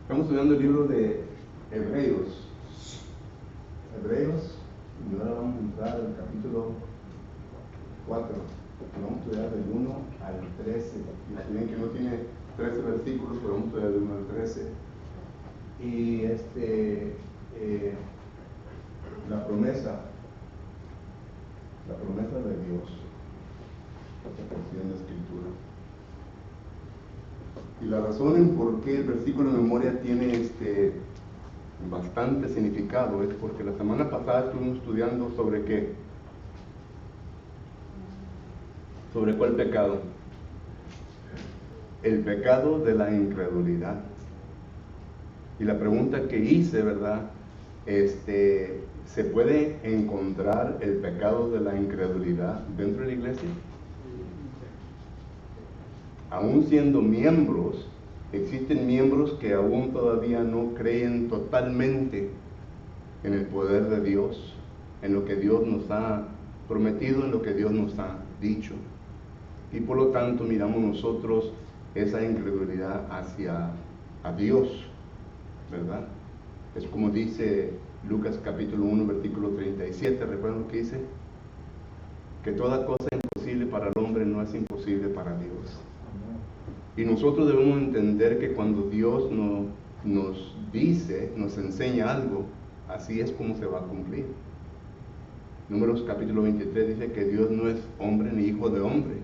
Estamos estudiando el libro de Hebreos. Y ahora vamos a entrar al capítulo 4. Vamos a estudiar del 1 al 13. Y bien que no tiene 13 versículos, pero vamos a estudiar del 1 al 13. Y la promesa de Dios, esta porción de escritura. Y la razón en por qué el versículo de memoria tiene bastante significado es porque la semana pasada estuvimos estudiando sobre qué. ¿Sobre cuál pecado? El pecado de la incredulidad. Y la pregunta que hice, ¿verdad? ¿Se puede encontrar el pecado de la incredulidad dentro de la iglesia? Aún siendo miembros, existen miembros que aún todavía no creen totalmente en el poder de Dios, en lo que Dios nos ha prometido, en lo que Dios nos ha dicho. Y por lo tanto miramos nosotros esa incredulidad hacia a Dios, ¿verdad? Es como dice Lucas capítulo 1, versículo 37, ¿recuerdan lo que dice? Que toda cosa imposible para el hombre no es imposible para Dios. Y nosotros debemos entender que cuando Dios nos dice, nos enseña algo, así es como se va a cumplir. Números capítulo 23 dice que Dios no es hombre ni hijo de hombre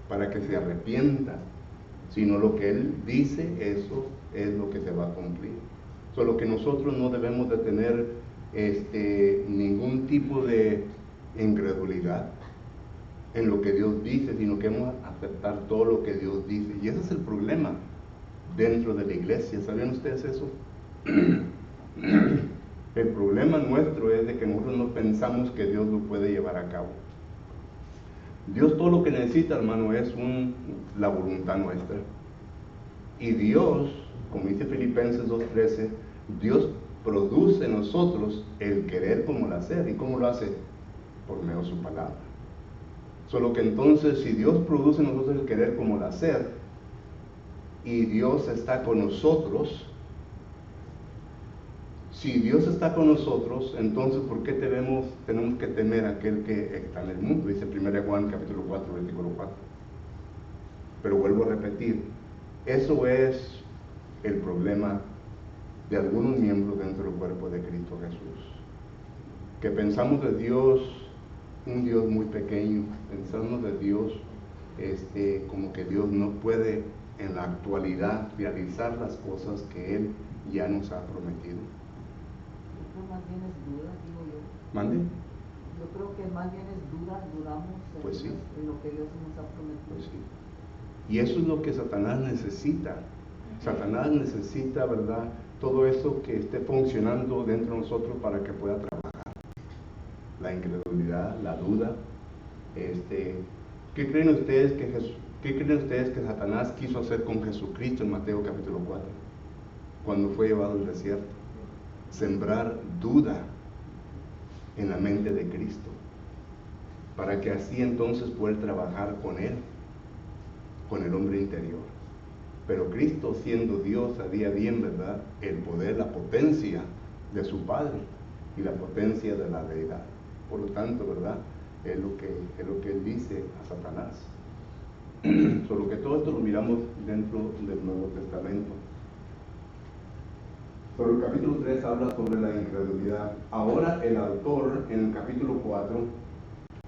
para que se arrepienta, sino lo que Él dice, eso es lo que se va a cumplir. Solo que nosotros no debemos de tener ningún tipo de incredulidad en lo que Dios dice, sino que hemos de aceptar todo lo que Dios dice. Y ese es el problema dentro de la iglesia. ¿Sabían ustedes eso? El problema nuestro es de que nosotros no pensamos que Dios lo puede llevar a cabo. Dios todo lo que necesita, hermano, es la voluntad nuestra. Y Dios, como dice Filipenses 2:13, Dios produce en nosotros el querer como el hacer. ¿Y cómo lo hace? Por medio de su palabra. Solo que entonces, si Dios produce en nosotros el querer como el hacer, y Dios está con nosotros, si Dios está con nosotros, entonces ¿por qué tenemos que temer a aquel que está en el mundo? Dice 1 Juan capítulo 4, versículo 4. Pero vuelvo a repetir, eso es el problema de algunos miembros dentro del cuerpo de Cristo Jesús. Que pensamos de Dios un Dios muy pequeño, pensamos de Dios como que Dios no puede en la actualidad realizar las cosas que Él ya nos ha prometido. Más bien es duda, digo yo. ¿Mande? Yo creo que más bien es duda, dudamos Pues sí. en lo que Dios nos ha prometido. Pues sí. Y eso es lo que Satanás necesita. Satanás necesita, ¿verdad?, todo eso que esté funcionando dentro de nosotros para que pueda trabajar. La incredulidad, la duda. ¿Qué creen ustedes que Satanás quiso hacer con Jesucristo en Mateo capítulo 4? Cuando fue llevado al desierto. Sembrar duda en la mente de Cristo, para que así entonces pueda trabajar con Él, con el hombre interior. Pero Cristo, siendo Dios, sabía bien, ¿verdad?, el poder, la potencia de su Padre y la potencia de la deidad. Por lo tanto, ¿verdad?, es lo que Él dice a Satanás. Solo que todo esto lo miramos dentro del Nuevo Testamento. Pero el capítulo 3 habla sobre la incredulidad. Ahora el autor, en el capítulo 4,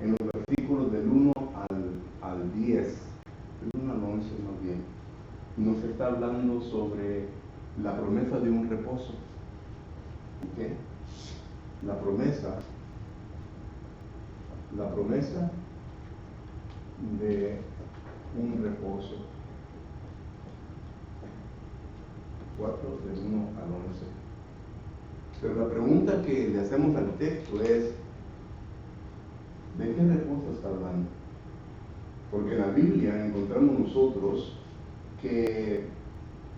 en los versículos del 1 al 10, del 1 al 11 más bien, nos está hablando sobre la promesa de un reposo. ¿Okay? La promesa de un reposo. 4 del 1 al 11. Pero la pregunta que le hacemos al texto es, ¿de qué reposo está hablando? Porque en la Biblia encontramos nosotros que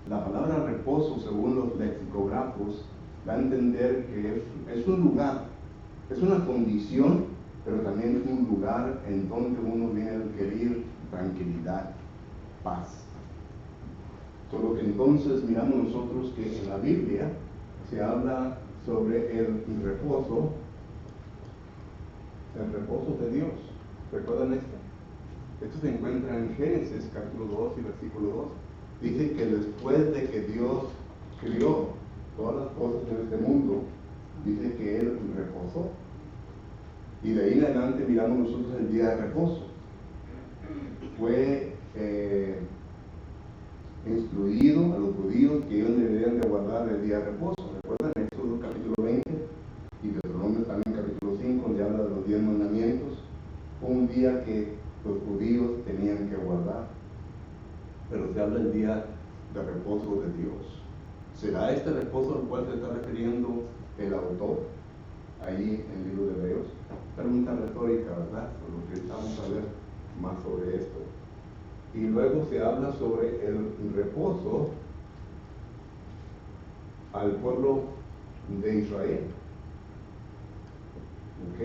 la palabra reposo, según los lexicógrafos, da a entender que es un lugar, es una condición, pero también es un lugar en donde uno viene a adquirir tranquilidad, paz. Solo que entonces miramos nosotros que en la Biblia se habla sobre el reposo de Dios. ¿Recuerdan esto? Esto se encuentra en Génesis capítulo 2 y versículo 2. Dice que después de que Dios crió todas las cosas en este mundo, dice que Él reposó. Y de ahí en adelante miramos nosotros el día de reposo. Fue instruido a los judíos que ellos deberían de guardar el día de reposo. ¿Recuerdan? Éxodo capítulo 20 y Deuteronomio también capítulo 5, donde habla de los 10 mandamientos. Fue un día que los judíos tenían que guardar. Pero se habla del día de reposo de Dios. ¿Será este reposo al cual se está refiriendo el autor ahí en el libro de Hebreos? Pregunta retórica, ¿verdad? Por lo que vamos a ver más sobre esto. Y luego se habla sobre el reposo al pueblo de Israel. ¿Ok?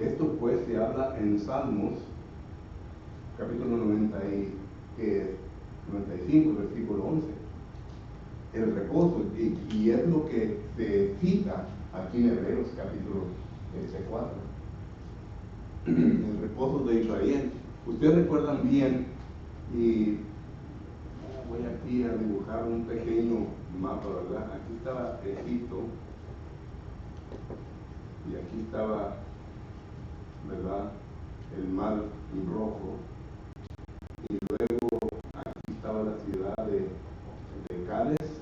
Esto pues se habla en Salmos, capítulo 95, versículo 11. El reposo, y es lo que se cita aquí en Hebreos, capítulo 4. El reposo de Israel. Ustedes recuerdan bien, y voy aquí a dibujar un pequeño mapa, ¿verdad? Aquí estaba Egipto, y aquí estaba, ¿verdad?, el mar Rojo, y luego aquí estaba la ciudad de Cades,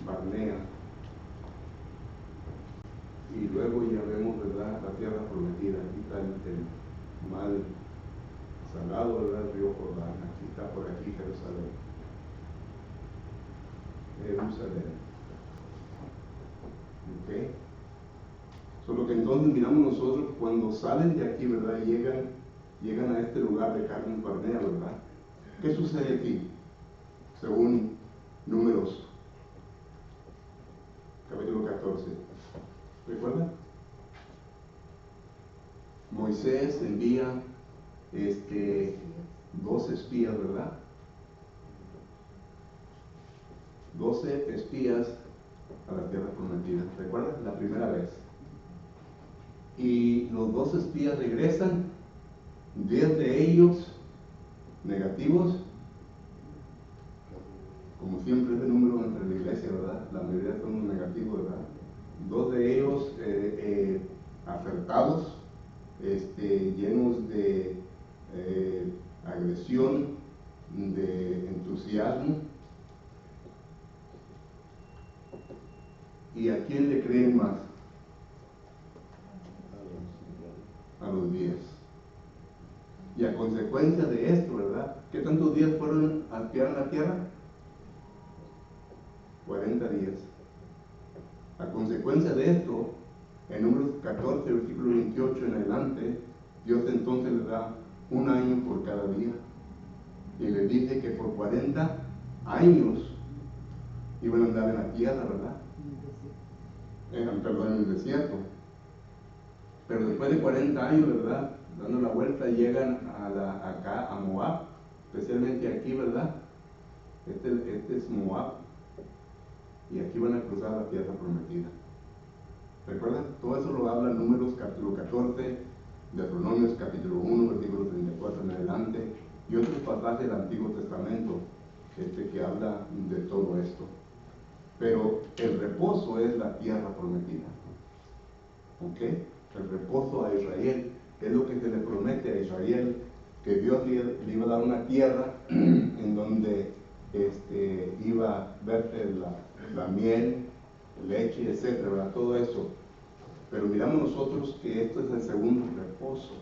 Barnea, y luego ya vemos, ¿verdad?, la tierra prometida. Aquí está el mar Salado, ¿verdad?, el río Jordán. Aquí está, por aquí Jerusalén. ¿Ok? Solo que entonces miramos nosotros cuando salen de aquí, ¿verdad?, llegan a este lugar de Cades Barnea, ¿verdad? ¿Qué sucede aquí? Según Números, capítulo 14. ¿Recuerdan? Moisés envía 12 espías, ¿verdad? 12 espías a la tierra prometida. ¿Recuerdan? La primera vez. Y los 12 espías regresan, 10 de ellos negativos, como siempre es el número entre la iglesia, ¿verdad? La mayoría son negativos, ¿verdad? 2 de ellos acertados, llenos de agresión, de entusiasmo. ¿Y a quién le creen más? A los 10. Y a consecuencia de esto, ¿verdad? ¿Qué tantos días fueron a espiar la tierra? 40 días. A consecuencia de esto, en Números 14, versículo 28 en adelante, Dios entonces le da un año por cada día. Y le dice que por 40 años iban a andar en la tierra, ¿verdad? Perdón, en el desierto. Pero después de 40 años, ¿verdad?, dando la vuelta, llegan acá a Moab, especialmente aquí, ¿verdad? Este es Moab, y aquí van a cruzar la tierra prometida. ¿Recuerdan? Todo eso lo habla Números capítulo 14, Deuteronomios capítulo 1, versículo 34 en adelante, y otros pasajes del Antiguo Testamento que habla de todo esto. Pero el reposo es la tierra prometida. ¿Ok? El reposo a Israel es lo que se le promete a Israel, que Dios le iba a dar una tierra en donde iba a verse la miel, leche, etcétera, ¿verdad? Todo eso. Pero miramos nosotros que esto es el segundo reposo.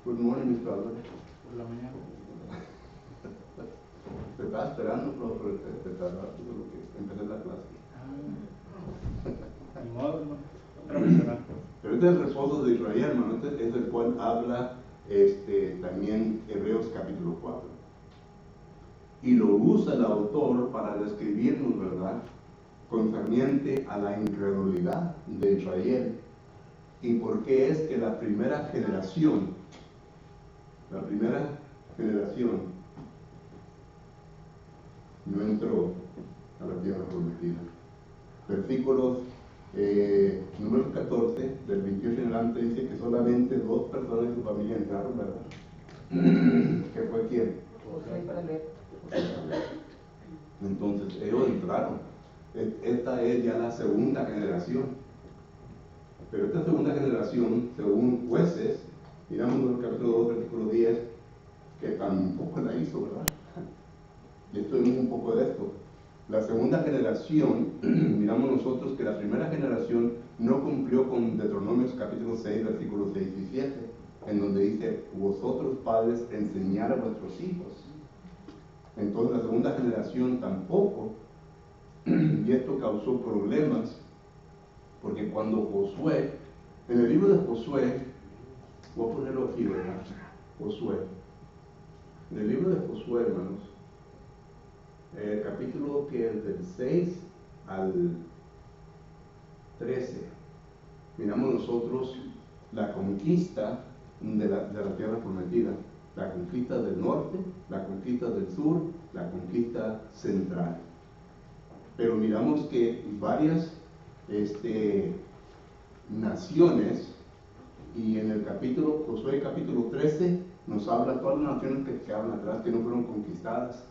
Good morning, Mr. Albert. Por la mañana. Te estaba esperando, pero te tardaste de lo que empecé la clase. Ni modo, hermano. Otra vez será. Pero este es el reposo de Israel, hermano. Este es el cual habla también Hebreos capítulo 4. Y lo usa el autor para describirnos, ¿verdad?, concerniente a la incredulidad de Israel. Y por qué es que la primera generación, la primera generación no entró a la tierra prometida. Versículos número 14, del 28 en adelante, dice que solamente 2 personas de su familia entraron, ¿verdad? ¿Qué fue quién? José y Caleb. Entonces ellos entraron. Esta es ya la segunda generación. Pero esta segunda generación, según Jueces, miramos en el capítulo 2, versículo 10, que tampoco la hizo, ¿verdad? Y esto es un poco de esto. La segunda generación, miramos nosotros que la primera generación no cumplió con Deuteronomios capítulo 6, versículos 6 y 7, en donde dice, vosotros padres enseñar a vuestros hijos. Entonces la segunda generación tampoco, y esto causó problemas, porque cuando Josué, en el libro de Josué, voy a ponerlo aquí, ¿verdad? Josué. En el libro de Josué, hermanos, el capítulo que es del 6 al 13, miramos nosotros la conquista de la tierra prometida, la conquista del norte, la conquista del sur, la conquista central. Pero miramos que varias naciones, y en el capítulo, Josué capítulo 13, nos habla todas las naciones que quedaron atrás, que no fueron conquistadas.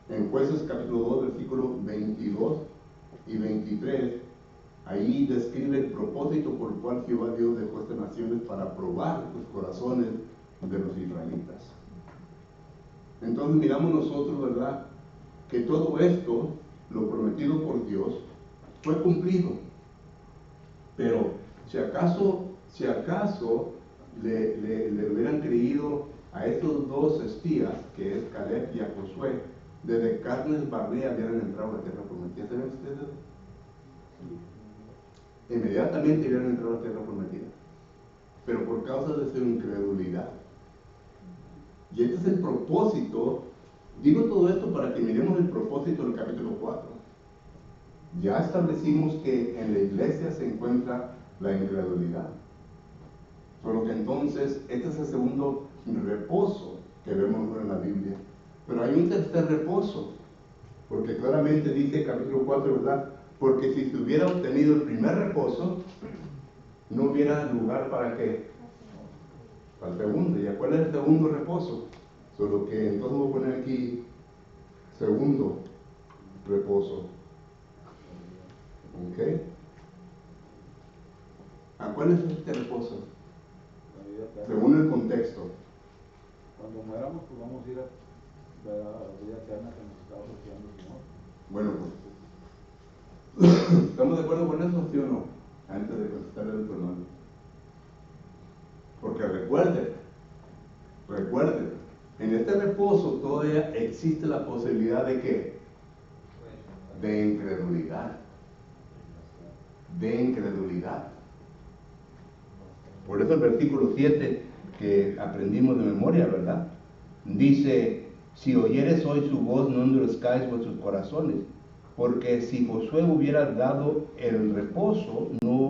En Jueces capítulo 2, versículos 22 y 23, ahí describe el propósito por el cual Jehová Dios dejó estas naciones para probar los corazones de los israelitas. Entonces miramos nosotros, ¿verdad?, que todo esto, lo prometido por Dios, fue cumplido. Pero si acaso le hubieran creído a estos 2 espías, que es Caleb y a Josué, desde Carnes Barnea hubieran entrado a la tierra prometida. ¿Saben ustedes? Inmediatamente hubieran entrado a la tierra prometida. Pero por causa de su incredulidad. Y este es el propósito. Digo todo esto para que miremos el propósito del capítulo 4. Ya establecimos que en la iglesia se encuentra la incredulidad. Solo que entonces, este es el segundo reposo que vemos en la Biblia. Pero hay un tercer reposo, porque claramente dice capítulo 4, ¿verdad? Porque si se hubiera obtenido el primer reposo, no hubiera lugar para qué, para el segundo. ¿Y cuál es el segundo reposo? Solo que entonces voy a poner aquí segundo reposo. ¿Ok? ¿A cuál es este reposo? Según el contexto. Cuando muéramos, pues vamos a ir a la vida eterna que nos está ofreciendo el Señor. Bueno, pues, ¿estamos de acuerdo con eso, sí o no? Antes de contestarle el hermano. Porque recuerden, en este reposo todavía existe la posibilidad de ¿qué? De incredulidad. De incredulidad. Por eso el versículo 7 que aprendimos de memoria, ¿verdad? Dice, si oyeres hoy su voz, no endurezcáis vuestros corazones, porque si Josué hubiera dado el reposo, no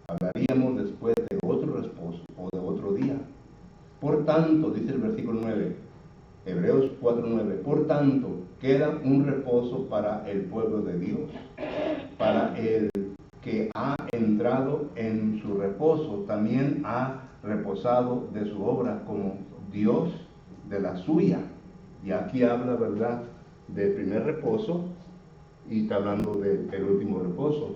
hablaríamos después de otro reposo o de otro día. Por tanto, dice el versículo 9, Hebreos 4:9, por tanto, queda un reposo para el pueblo de Dios, para el que ha entrado en su reposo, también ha reposado de su obra como Dios de la suya. Y aquí habla, ¿verdad?, del primer reposo y está hablando del último reposo.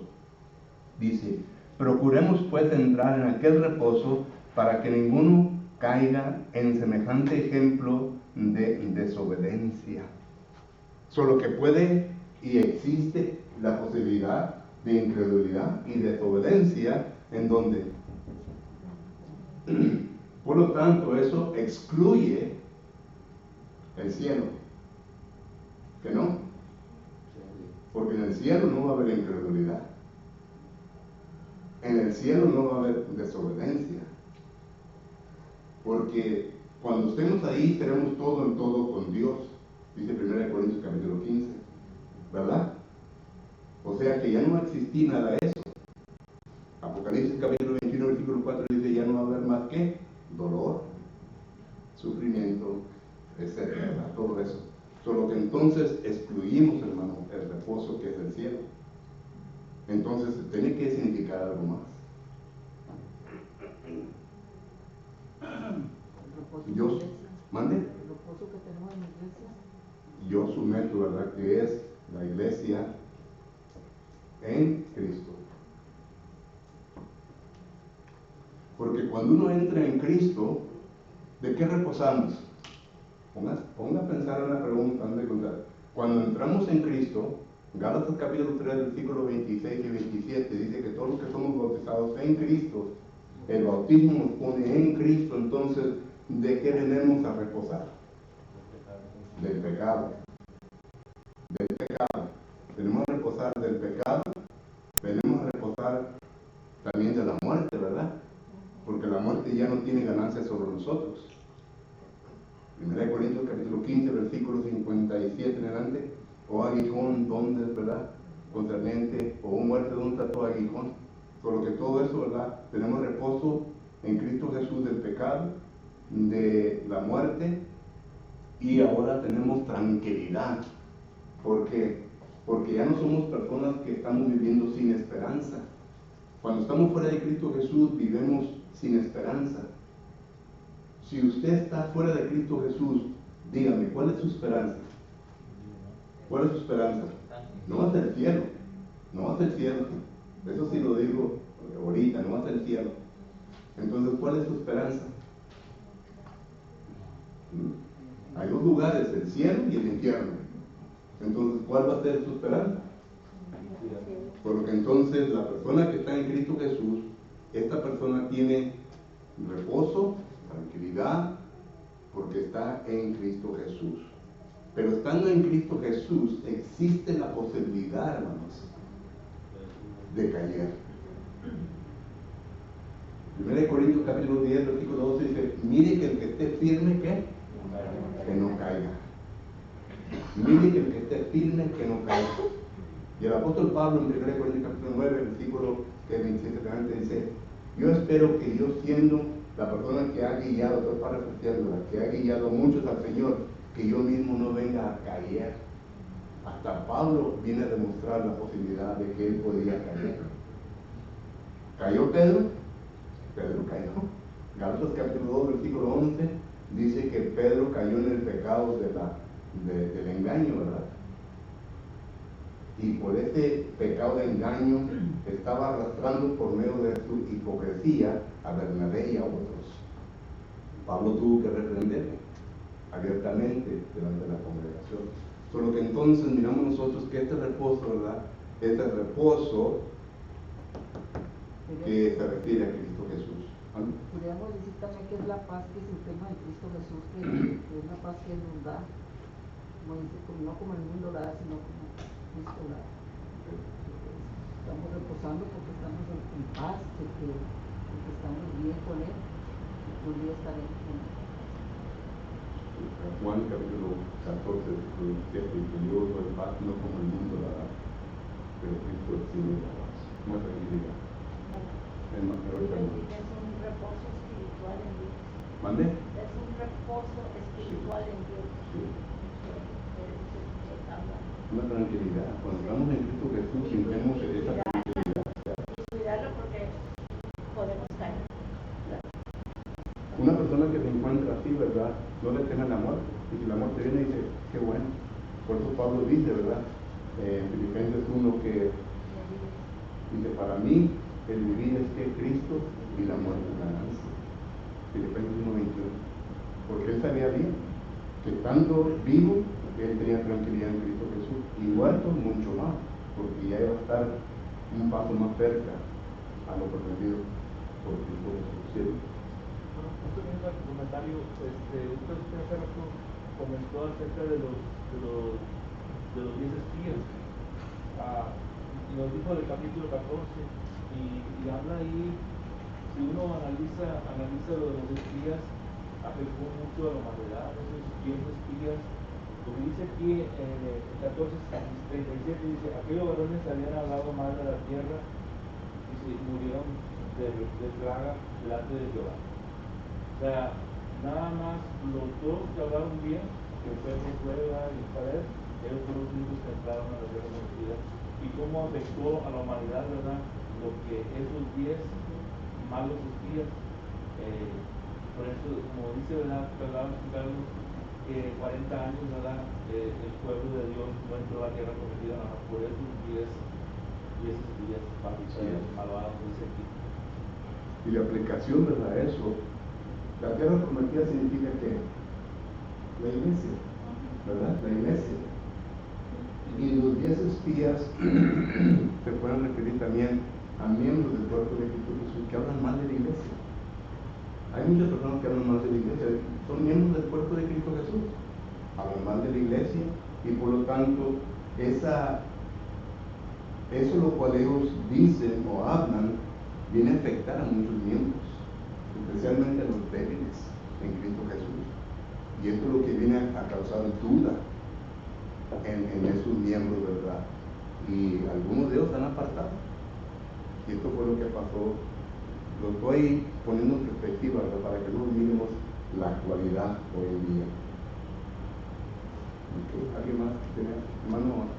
Dice, procuremos pues entrar en aquel reposo para que ninguno caiga en semejante ejemplo de desobediencia. Solo que puede y existe la posibilidad de incredulidad y desobediencia en donde, por lo tanto, eso excluye el cielo. ¿Que no? Porque en el cielo no va a haber incredulidad. En el cielo no va a haber desobediencia. Porque cuando estemos ahí, seremos todo en todo con Dios. Dice 1 Corintios capítulo 15. ¿Verdad? O sea que ya no va a existir nada de eso. Apocalipsis capítulo 21, versículo 4 dice, ya no va a haber más que dolor, sufrimiento etcétera, ¿verdad? Todo eso. Solo que entonces excluimos, hermano, el reposo que es el cielo. Entonces tiene que significar algo más. El reposo en Yo, la iglesia. mande, El reposo que tenemos en la iglesia. yo someto, ¿verdad? Que es la iglesia en Cristo. Porque cuando uno entra en Cristo, ¿de qué reposamos? Ponga a pensar en la pregunta antes de contar. Cuando entramos en Cristo, Gálatas capítulo 3, versículos 26 y 27, dice que todos los que somos bautizados en Cristo, el bautismo nos pone en Cristo, entonces, ¿de qué venimos a reposar? Del pecado. Del pecado. Venimos a reposar del pecado, venimos a reposar también de la muerte, ¿verdad? Porque la muerte ya no tiene ganancia sobre nosotros. 1 Corintios capítulo 15, versículo 57 en adelante. O aguijón, ¿dónde es, verdad? Concerniente, o muerte, ¿dónde está tu aguijón? Por lo que todo eso, ¿verdad? Tenemos reposo en Cristo Jesús del pecado, de la muerte, y ahora tenemos tranquilidad. ¿Por qué? Porque ya no somos personas que estamos viviendo sin esperanza. Cuando estamos fuera de Cristo Jesús, vivimos sin esperanza. Si usted está fuera de Cristo Jesús, dígame, ¿cuál es su esperanza? ¿Cuál es su esperanza? No va a ser el cielo, no va a ser el cielo. Eso sí lo digo ahorita, no va a ser el cielo. Entonces, ¿cuál es su esperanza? Hay dos lugares, el cielo y el infierno. Entonces, ¿cuál va a ser su esperanza? Porque entonces la persona que está en Cristo Jesús, esta persona tiene reposo, tranquilidad, porque está en Cristo Jesús. Pero estando en Cristo Jesús, existe la posibilidad, hermanos, de caer. 1 Corintios capítulo 10, versículo 12 dice, mire que el que esté firme, ¿qué? Que no caiga. Mire que el que esté firme, que no caiga. Y el apóstol Pablo en 1 Corintios capítulo 9, versículo 27 también dice, yo espero que yo siendo la persona que ha guiado, estoy parafraseándola, que ha guiado a muchos al Señor, que yo mismo no venga a caer. Hasta Pablo viene a demostrar la posibilidad de que él podía caer. ¿Cayó Pedro? Pedro cayó. Gálatas capítulo 2, versículo 11, dice que Pedro cayó en el pecado del engaño, ¿verdad? Y por ese pecado de engaño estaba arrastrando por medio de su hipocresía a Bernabé y a otros. Pablo tuvo que reprenderle abiertamente delante de la congregación. Solo que entonces miramos nosotros que este reposo, ¿verdad? Este reposo que se refiere a Cristo Jesús. ¿Vale? Podríamos decir también que es la paz que es el tema de Cristo Jesús, que es la paz que Él nos da, como dice, no como el mundo la da, sino como Cristo la da. Estamos reposando porque estamos en paz, porque estamos bien con Él, y un día estaremos con Él. Juan capítulo 14, versículo 7, dice, yo os doy paz, no como el mundo la da, pero Cristo es el la paz. Más tranquilidad. Es más Es un reposo espiritual en Dios. ¿Mande? Es un reposo espiritual en Dios. Sí. Se habla. Una tranquilidad. Cuando estamos en Cristo Jesús, sentimos esa tranquilidad. Y cuidarlo porque podemos caer. Una persona que se encuentra así, ¿verdad? No le teme la muerte. Y si la muerte viene, dice, qué bueno. Por eso Pablo dice, ¿verdad? En Filipenses 1 que dice, para mí el vivir es que Cristo y la muerte es ganancia. Filipenses 1:21. Porque él sabía bien que estando vivo, él tenía tranquilidad en Cristo Jesús. Y muerto mucho más, porque ya iba a estar un paso más cerca a lo prometido por Cristo Jesús. ¿Sí? Justo viendo el comentario, usted hace rato comentó acerca de los 10 espías. Nos dijo del capítulo 14 y habla ahí, si uno analiza lo de los espías, afectó mucho a la humanidad, esos 10 espías. Lo que dice aquí en el 14:37 dice, aquellos varones habían hablado mal de la tierra y se murieron de plaga delante de Jehová. O sea, nada más los dos que hablaron bien, que fue Josué y Caleb, ellos fueron los únicos que entraron a la tierra prometida. Y cómo afectó a la humanidad, ¿verdad? Lo que esos 10 malos espías, por eso, como dice, ¿verdad? Que hablaba Carlos, que 40 años, ¿verdad? El pueblo de Dios no entró a la tierra prometida, nada más por esos 10 espías malvados de ese tipo. Y la aplicación, ¿verdad? Eso, la tierra prometida significa que la iglesia, ¿verdad? La iglesia. Y los 10 espías se pueden referir también a miembros del cuerpo de Cristo Jesús que hablan mal de la iglesia. Hay muchas personas que hablan mal de la iglesia, son miembros del cuerpo de Cristo Jesús, hablan mal de la iglesia y por lo tanto eso lo cual ellos dicen o hablan viene a afectar a muchos miembros, especialmente a los débiles en Cristo Jesús. Y esto es lo que viene a causar duda en esos miembros, ¿verdad? Y algunos de ellos han apartado. Y esto fue lo que pasó. Lo estoy poniendo en perspectiva, ¿verdad? Para que no miremos la actualidad hoy en día. Okay. ¿Alguien más que tenga? Hermano.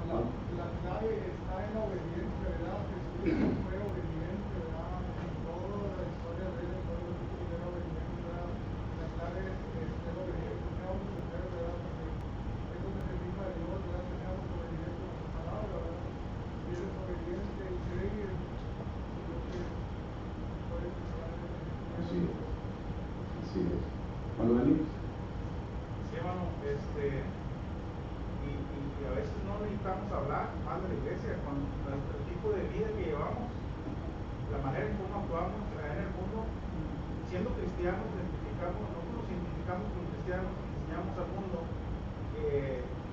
La clave está en la obediencia, ¿verdad? Jesús fue obediente, ¿verdad? En toda la historia de él, en todo el mundo era obediente, ¿verdad? La clave es ser obediente, teníamos que ser, ¿verdad? Porque es donde se vino a Dios, ¿verdad? Teníamos obediencia a su palabra, ¿verdad? Si eres obediente y crees lo que puedes esperar de Dios. Así es. Así es. ¿Cuándo venimos? Sí, hermano, y a veces no necesitamos hablar mal de la iglesia con el tipo de vida que llevamos, la manera en cómo actuamos en el mundo. Siendo cristianos, nosotros nos identificamos como cristianos, enseñamos al mundo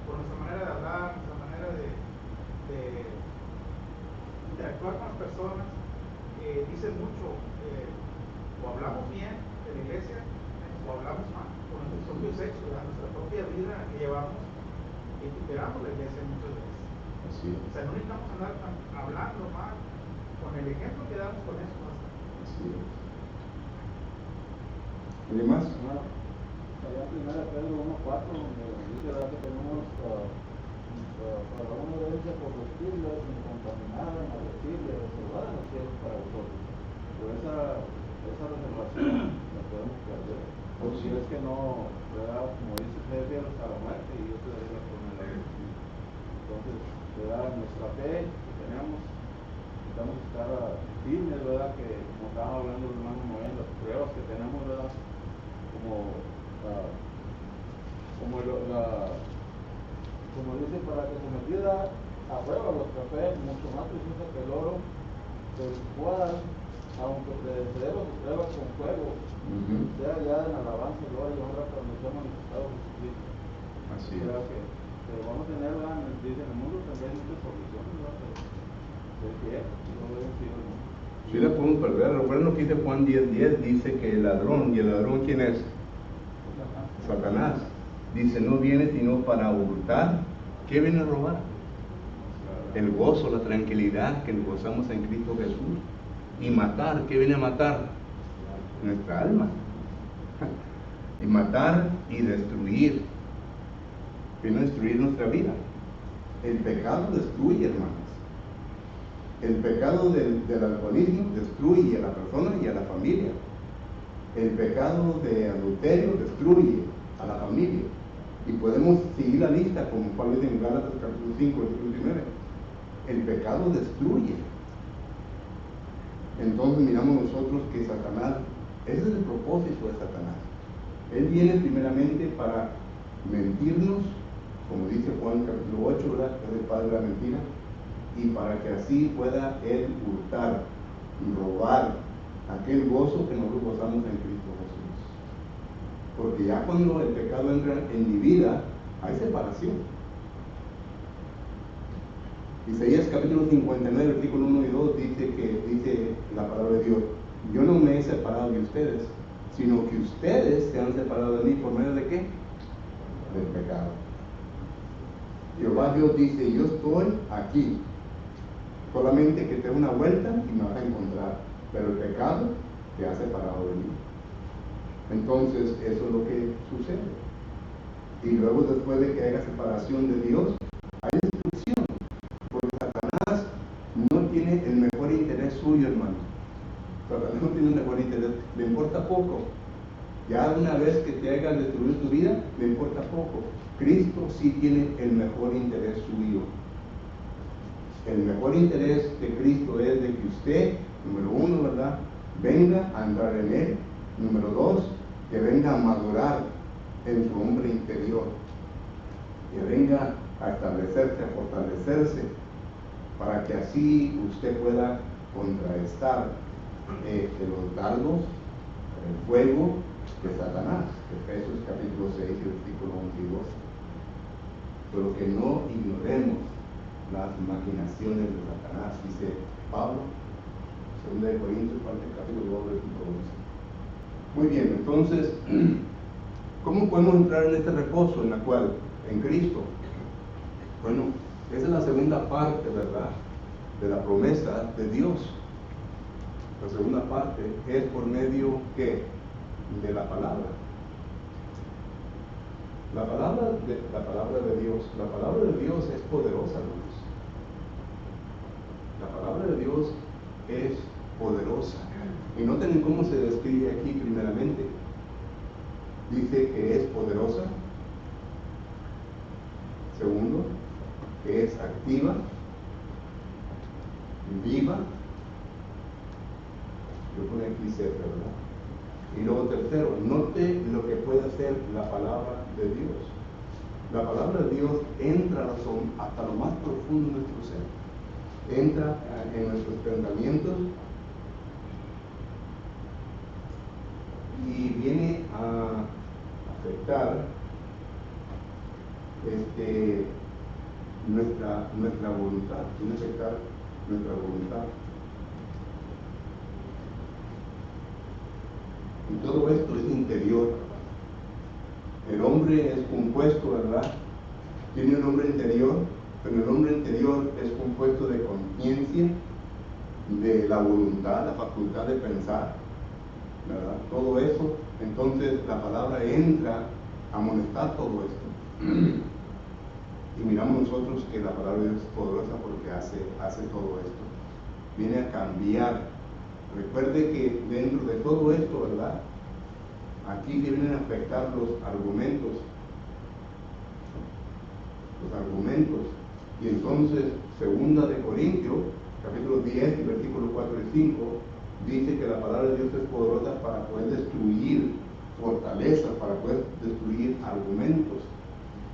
por nuestra manera de hablar, nuestra manera de interactuar con las personas. Dice mucho, o hablamos bien de la iglesia o hablamos mal, con nuestro propio sexo, nuestra propia vida que llevamos. Y superamos la iglesia muchas veces. Así es. O sea, no necesitamos andar hablando mal, con el ejemplo que damos con eso basta. Así es. ¿Alguien más? Bueno, allá en 1 Pedro 1:4, donde dice que tenemos para una herencia corruptible, incontaminada, inaccesible, reservada en los cielos para vosotros. Pero esa reservación la podemos perder. Si es que no, ¿verdad? Como dice, ser fieles hasta la muerte y yo te daré la corona de la vida. Entonces, ¿verdad? Nuestra fe que tenemos, necesitamos estar firmes, ¿verdad? Que como estaba hablando el hermano Noé, las pruebas que tenemos, ¿verdad? Como dice, para que sometida a prueba vuestra fe, mucho más preciosa que el oro, del cual, aunque perecederos sus pruebas con fuego, sea ya en alabanza, gloria y honra cuando sea manifestado Jesucristo. Así es. Que vamos a tener, dice, en el mundo tendréis muchas aflicciones, ¿verdad? Pero no deben ser el mundo. Sí la podemos perder. Recuerden lo que dice Juan 10:10, dice que el ladrón, ¿y el ladrón quién es? Satanás. Dice, no viene sino para hurtar. ¿Qué viene a robar? El gozo, la tranquilidad que gozamos en Cristo Jesús. Y matar, ¿qué viene a matar? Nuestra alma. Y matar y destruir. Viene a destruir nuestra vida. El pecado destruye, hermanos. El pecado del alcoholismo destruye a la persona y a la familia. El pecado de adulterio destruye a la familia. Y podemos seguir la lista, como Pablo dice en Gálatas capítulo 5, versículo 19. El pecado destruye. Entonces miramos nosotros que Satanás, ese es el propósito de Satanás. Él viene primeramente para mentirnos, como dice Juan capítulo 8, ¿verdad? Es el padre de la mentira. Y para que así pueda él hurtar y robar aquel gozo que nosotros gozamos en Cristo Jesús. Porque ya cuando el pecado entra en mi vida, hay separación. Isaías capítulo 59, versículo 1 y 2 dice la palabra de Dios: yo no me he separado de ustedes, sino que ustedes se han separado de mí. ¿Por medio de qué? Del pecado. Jehová Dios dice: yo estoy aquí, solamente que te dé una vuelta y me vas a encontrar, pero el pecado te ha separado de mí. Entonces, eso es lo que sucede. Y luego, después de que haya separación de Dios, hay destrucción. Porque Satanás no tiene el mejor interés suyo, hermano. Satanás no tiene el mejor interés, le importa poco. Ya una vez que te hayan destruido tu vida, le importa poco. Cristo sí tiene el mejor interés suyo. El mejor interés de Cristo es de que usted, número uno, ¿verdad?, venga a entrar en Él. Número dos, que venga a madurar en su hombre interior. Que venga a establecerse, a fortalecerse, para que así usted pueda contrarrestar los dardos, el fuego de Satanás. Efesios capítulo 6, versículo 11 y 12. Pero que no ignoremos las maquinaciones de Satanás, dice Pablo, 2 de Corintios, capítulo 2, versículo 11. Muy bien, entonces, ¿cómo podemos entrar en este reposo en la cual? En Cristo. Bueno, esa es la segunda parte, ¿verdad?, de la promesa de Dios. La segunda parte es por medio, ¿qué?, de la palabra. La palabra de Dios. La palabra de Dios es poderosa, hermanos. La palabra de Dios es poderosa. Y noten cómo se describe aquí primeramente. Dice que es poderosa. Segundo, que es activa, viva. Yo pongo aquí cerca, ¿verdad? Y luego tercero, note lo que puede hacer la palabra de Dios. La palabra de Dios entra hasta lo más profundo de nuestro ser. Entra en nuestros pensamientos y viene a afectar nuestra voluntad. Viene a afectar nuestra voluntad. Y todo esto es interior. El hombre es compuesto, ¿verdad? Tiene un hombre interior, pero el hombre interior es compuesto de conciencia, de la voluntad, la facultad de pensar, ¿verdad? Todo eso. Entonces la palabra entra a amonestar todo esto. Y miramos nosotros que la palabra de Dios es poderosa porque hace todo esto. Viene a cambiar. Recuerde que dentro de todo esto, ¿verdad?, aquí vienen a afectar los argumentos. Y entonces, 2 de Corintios, capítulo 10, y versículos 4 y 5, dice que la palabra de Dios es poderosa para poder destruir fortalezas, para poder destruir argumentos.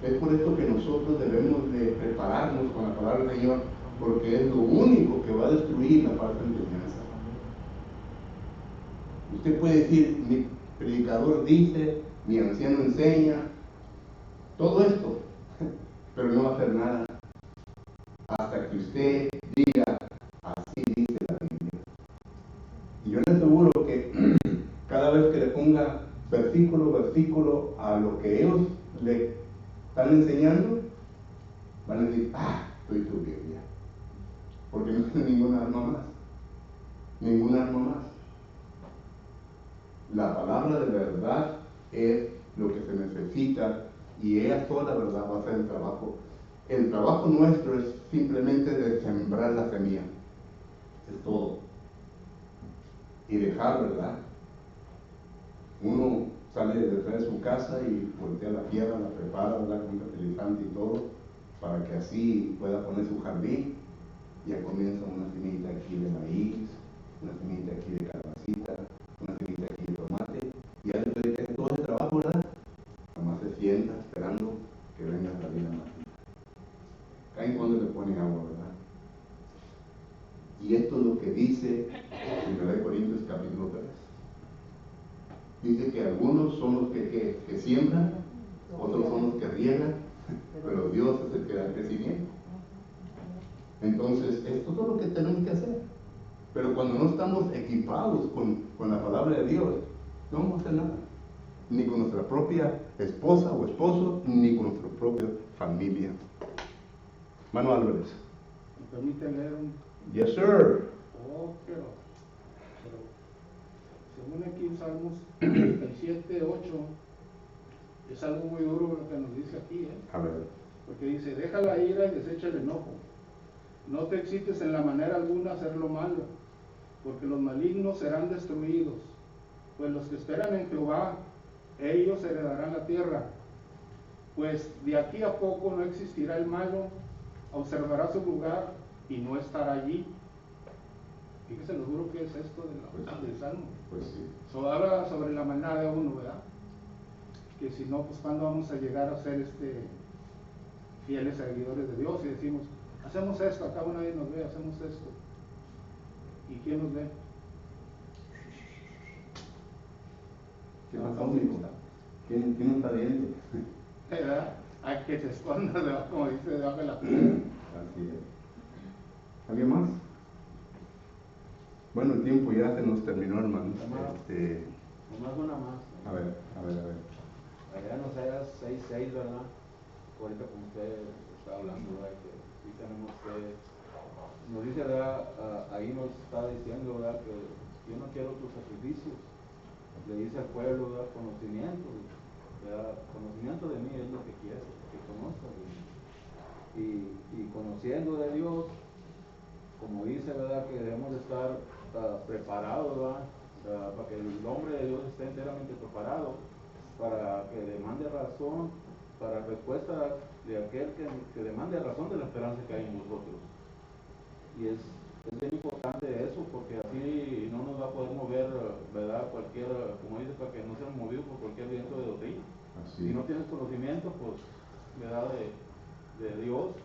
Es por esto que nosotros debemos de prepararnos con la palabra del Señor, porque es lo único que va a destruir la falsa enseñanza. Usted puede decir, mi predicador dice, mi anciano enseña, todo esto, pero no va a hacer nada hasta que usted diga, así dice la Biblia. Y yo le aseguro que cada vez que le ponga versículo a lo que ellos le están enseñando, van a decir, estoy tu Biblia, porque no tiene ninguna arma más. La palabra de verdad es lo que se necesita y ella sola, verdad, va a hacer el trabajo. El trabajo nuestro es simplemente de sembrar la semilla, es todo. Y dejar, ¿verdad? Uno sale detrás de su casa y voltea la tierra, la prepara, ¿verdad?, con fertilizante y todo, para que así pueda poner su jardín. Ya comienza una semillita aquí de maíz, una semillita aquí de calabacita, una semillita aquí de tomate, y ya después de que hace todo ese trabajo, ¿verdad?, nomás se sienta esperando que venga la vida matita. Caen cuando le ponen agua, ¿verdad? Y esto es lo que dice 1 Corintios capítulo 3. Dice que algunos son los que siembran, otros son los que riegan, pero Dios es el que da el crecimiento. Entonces, esto es todo lo que tenemos que hacer. Pero cuando no estamos equipados con la palabra de Dios, no vamos a hacer nada. Ni con nuestra propia esposa o esposo, ni con nuestra propia familia. Mano Álvarez. ¿Me permite leer un? Yes, sir. Oh, pero Según aquí en Salmos 37, 8, es algo muy duro lo que nos dice aquí, A ver. porque dice, deja la ira y desecha el enojo. No te excites en la manera alguna a hacer lo malo, porque los malignos serán destruidos, pues los que esperan en Jehová, ellos heredarán la tierra. Pues de aquí a poco no existirá el malo, observará su lugar y no estará allí. Fíjese lo duro que es esto del Salmo. Pues sí. So, habla sobre la maldad de uno, ¿verdad? Que si no, pues cuando vamos a llegar a ser fieles seguidores de Dios y decimos, hacemos esto, acá nadie nos ve, hacemos esto. ¿Y quién nos ve? ¿Qué pasó, amigo? ¿Quién nos está viendo? ¿Verdad? Hay que se esconda debajo, como dice, debajo de la piedra. Así es. ¿Alguien más? Bueno, el tiempo ya se nos terminó, hermano. Nomás una más. A ver. Allá en Oseas 6:6, ¿verdad? Ahorita como usted está hablando, ¿verdad? Que sí tenemos que, nos dice, ¿verdad? Ahí nos está diciendo, ¿verdad? Que yo no quiero tus sacrificios. Le dice al pueblo, ¿verdad? Conocimiento, ¿verdad? Conocimiento de mí es lo que quiero, que conozcas. Y conociendo de Dios, como dice, ¿verdad? Que debemos de estar preparados, ¿verdad? Para que el hombre de Dios esté enteramente preparado, para que demande razón, para respuesta de aquel que demande razón de la esperanza que hay en nosotros. Y es bien importante eso, porque así no nos va a poder mover, ¿verdad? Cualquier, como dice, para que no sean movidos por cualquier viento de doctrina. Así. Si no tienes conocimiento, pues, ¿verdad? De Dios,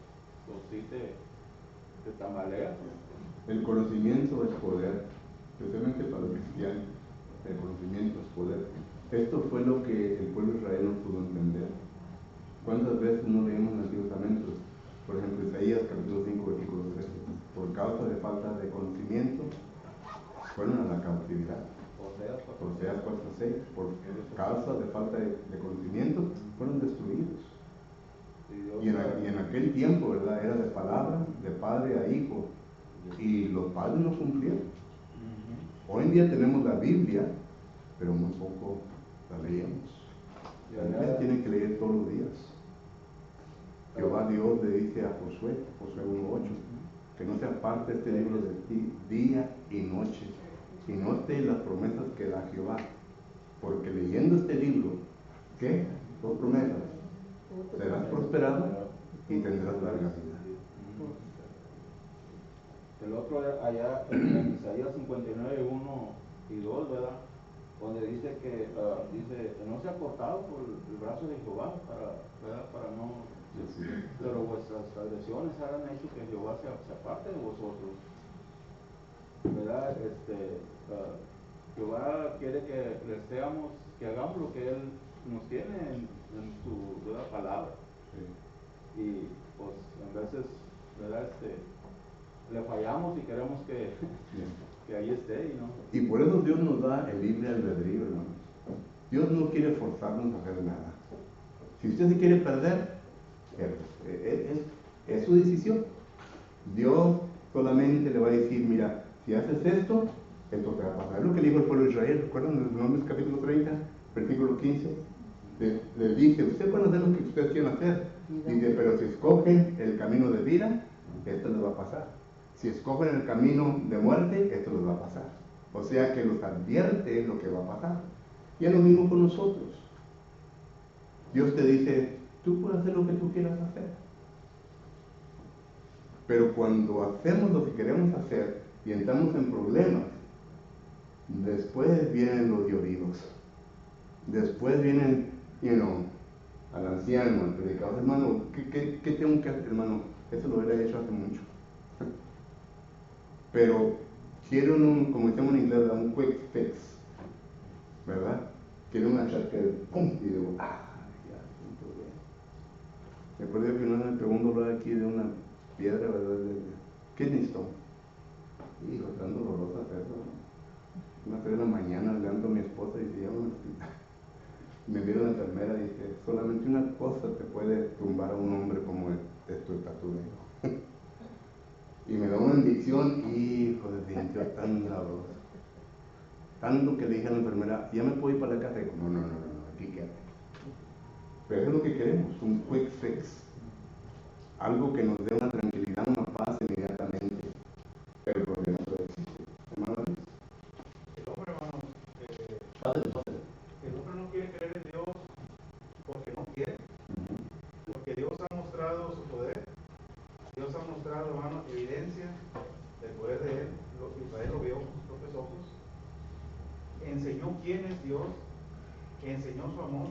pues sí te tambalea. El conocimiento es poder, especialmente para los cristianos. El conocimiento es poder. Esto fue lo que el pueblo de Israel no pudo entender. ¿Cuántas veces no leemos en el Antiguo Testamento? Por ejemplo, Isaías capítulo 5, versículo 13. Por causa de falta de conocimiento, fueron a la cautividad. Oseas 4:6. Por causa de falta de conocimiento, fueron destruidos. Y en aquel tiempo, ¿verdad? Era de palabra, de padre a hijo. Y los padres no cumplieron. Hoy en día tenemos la Biblia, pero muy poco la leemos. La Biblia tiene que leer todos los días. Jehová Dios le dice a Josué 1:8, que no se aparte este libro de ti día y noche, y note las promesas que da Jehová, porque leyendo este libro, ¿qué? Dos promesas: serás prosperado y tendrás larga vida. El otro allá en Isaías 59, 1 y 2, ¿verdad? Donde dice que no se ha cortado por el brazo de Jehová para no, pero vuestras transgresiones han hecho que Jehová se aparte de vosotros, ¿verdad? Jehová quiere que hagamos lo que Él nos tiene en su, ¿verdad? Palabra. Sí. Y pues en veces, ¿verdad? Le fallamos y queremos que ahí esté y no. Y por eso Dios nos da el libre albedrío, hermanos. Dios no quiere forzarnos a hacer nada. Si usted se quiere perder, es su decisión. Dios solamente le va a decir, mira, si haces esto te va a pasar. Es lo que dijo el pueblo de Israel. ¿Recuerdan en Números capítulo 30, versículo 15? Les dice, ustedes pueden hacer lo que ustedes quieran hacer. Dice, pero si escogen el camino de vida, esto les va a pasar. Si escogen el camino de muerte, esto les va a pasar. O sea que los advierte lo que va a pasar. Y es lo mismo con nosotros. Dios te dice, tú puedes hacer lo que tú quieras hacer. Pero cuando hacemos lo que queremos hacer y entramos en problemas, después vienen los lloridos. Después vienen, al anciano, al predicador, hermano, ¿qué tengo que hacer, hermano? Eso lo hubiera hecho hace mucho. Pero quiero como decimos en inglés, un quick fix, ¿verdad? Quiero una chaqueta, ¡pum! Y digo, ya, muy bien. Me acuerdo que una vez me pegó un dolor aquí de una piedra, ¿verdad? ¿Qué necesito? Hijo, tan dolorosa eso, ¿no? Una 3 de la mañana, levanto a mi esposa y se llama al hospital. Me viene la enfermera y dice, solamente una cosa te puede tumbar a un hombre como de tu estatura. Y me da una inyección y, hijo de sintió tan Tanto que le dije a la enfermera, ya me puedo ir para la casa. Y dijo, no, aquí quédate. Pero eso es lo que queremos, un quick fix. Algo que nos dé una tranquilidad, una paz inmediatamente. Pero el problema no existe. Hermano, El hombre, hermanos, padre. el hombre no quiere creer en Dios porque no quiere. Porque Dios ha mostrado su poder. Dios ha mostrado, hermano, evidencia del poder de Él. Israel lo vio con sus propios ojos. Enseñó quién es Dios. Enseñó su amor.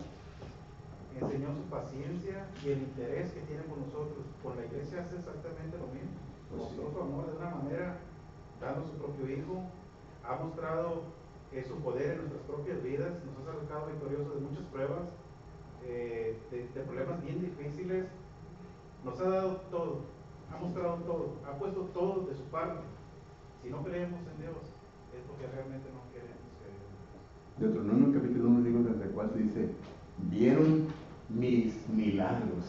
Enseñó su paciencia y el interés que tiene por nosotros. Con la iglesia hace exactamente lo mismo. Mostró su amor de una manera, dando su propio hijo. Ha mostrado su poder en nuestras propias vidas. Nos ha sacado victoriosos de muchas pruebas, de problemas bien difíciles. Nos ha dado todo. Ha mostrado todo. Ha puesto todo de su parte. Si no creemos en Dios, es porque realmente no queremos creer en Dios. Deuteronomio capítulo 1, versículo 34 dice, vieron mis milagros.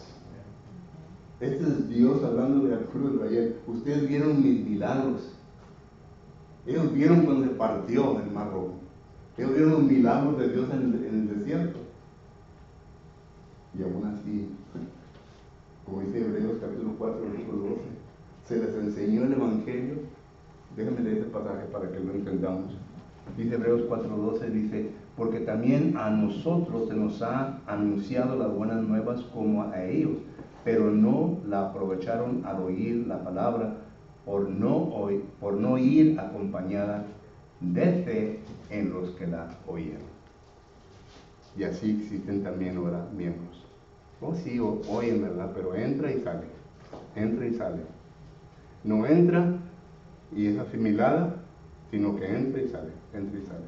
Este es Dios hablando de Arturo del Valle. Ustedes vieron mis milagros. Ellos vieron cuando se partió el Mar Rojo. Ellos vieron los milagros de Dios en el desierto. Y aún así, como dice Hebreos capítulo 4, versículo 12, se les enseñó el Evangelio. Déjenme leer este pasaje para que lo entendamos. Dice Hebreos 4:12, dice, porque también a nosotros se nos ha anunciado las buenas nuevas como a ellos, pero no la aprovecharon al oír la palabra, por no ir acompañada de fe en los que la oyeron. Y así existen también ahora miembros. Oh sí, oyen, ¿verdad? Pero entra y sale. Entra y sale. No entra y es asimilada, sino que entra y sale, entra y sale.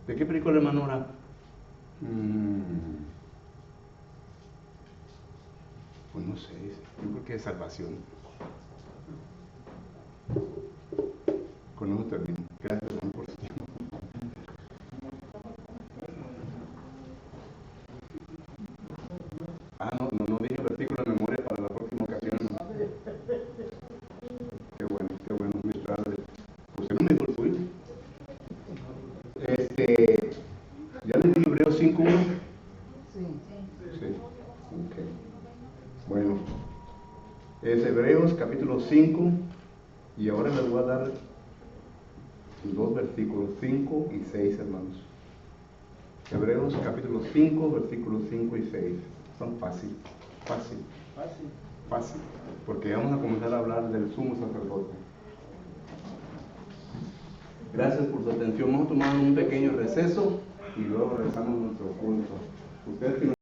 ¿De qué película, hermano, ahora? Pues no sé, yo creo que es Salvación. Con eso termino. Gracias, hermano, por su tiempo. No dije versículo de memoria para la próxima ocasión. Qué bueno, mis padres. Usted no me dijo el suyo. ¿Ya le dije Hebreos 5:1? Sí. Ok. Bueno, es Hebreos capítulo 5 y ahora les voy a dar dos versículos, 5 y 6, hermanos. Hebreos capítulo 5, versículos 5 y 6. Son fácil, porque vamos a comenzar a hablar del sumo sacerdote. Gracias por su atención. Vamos a tomar un pequeño receso y luego regresamos a nuestro culto. Ustedes que